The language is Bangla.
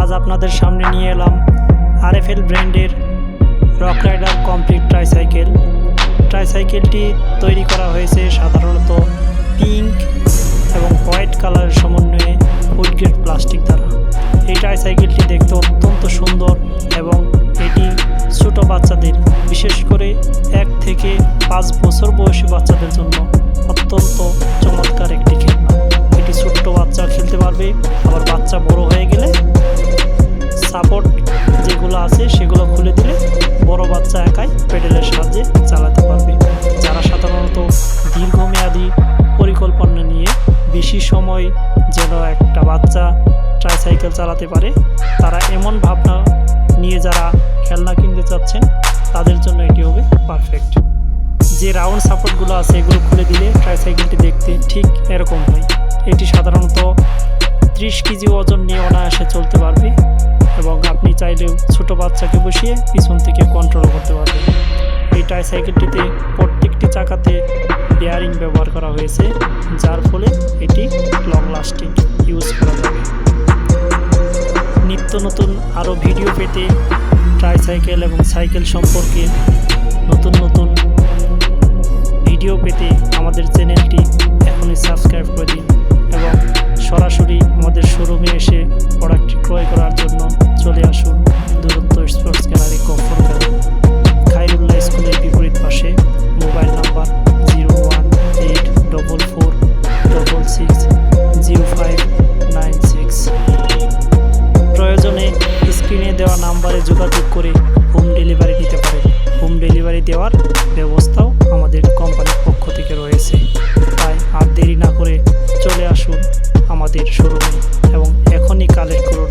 আজ আপনাদের সামনে নিয়ে এলাম আরএফএল ব্র্যান্ডের রক রাইডার কমপ্লিট ট্রাইসাইকেল। ট্রাইসাইকেলটি তৈরি করা হয়েছে সাধারণত পিঙ্ক এবং হোয়াইট কালারের সমন্বয়ে ফুড গ্রেড প্লাস্টিক দ্বারা। এই ট্রাইসাইকেলটি দেখতে অত্যন্ত সুন্দর এবং এটি ছোট বাচ্চাদের, বিশেষ করে 1 থেকে 5 বছর বয়সী বাচ্চাদের জন্য অত্যন্ত চমৎকার একটি খেলনা। এটি ছোট্ট বাচ্চা খেলতে পারবে, আবার বাচ্চা বড় হয়ে গেলে সাপোর্ট যেগুলো আছে সেগুলো খুলে দিলে বড় বাচ্চা একাই পেডেলের সাহায্যে চালাতে পারবে। যারা সাধারণত দীর্ঘমেয়াদী পরিকল্পনা নিয়ে বেশি সময় যেন একটা বাচ্চা ট্রাইসাইকেল চালাতে পারে, তারা এমন ভাবনা নিয়ে যারা খেলনা কিনতে চাচ্ছেন তাদের জন্য এটি হবে পারফেক্ট। যে রাউন্ড সাপোর্টগুলো আছে এগুলো খুলে দিলে ট্রাইসাইকেলটি দেখতে ঠিক এরকম হয়। এটি সাধারণত 30 কেজি ওজন নিয়ে অনায়াসে চলতে পারবে এবং আপনি চাইলেও ছোট বাচ্চাকে বসিয়ে পিছন থেকে কন্ট্রোল করতে পারবেন। এই ট্রাইসাইকেলটিতে প্রত্যেকটি চাকাতে বেয়ারিং ব্যবহার করা হয়েছে, যার ফলে এটি লং লাস্টিং ইউজ করা যাবে। নিত্য নতুন আরও ভিডিও পেতে ট্রাইসাইকেল এবং সাইকেল সম্পর্কে নতুন নতুন ভিডিও পেতে আমাদের চ্যানেলটি এখনই সাবস্ক্রাইব করে দিন এবং সরাসরি আমাদের শোরুমে এসে প্রোডাক্টটি ক্রয় করার জন্য চলে আসুন দুরন্ত স্পোর্টস গ্যালারি কফরগাঁও, খায়রুল্লাহ স্কুলের বিপরীত পাশে। Mobile number 01844660596। প্রয়োজনে স্ক্রিনে দেওয়া নাম্বারে যোগাযোগ করে হোম ডেলিভারি নিতে পারেন। হোম ডেলিভারি দেওয়ার ব্যবস্থাও আমাদের কোম্পানির পক্ষ থেকে রয়েছে। তাই আর দেরি না করে চলে আসুন আমাদের শোরুমে এবং এখনই কালেক্ট করুন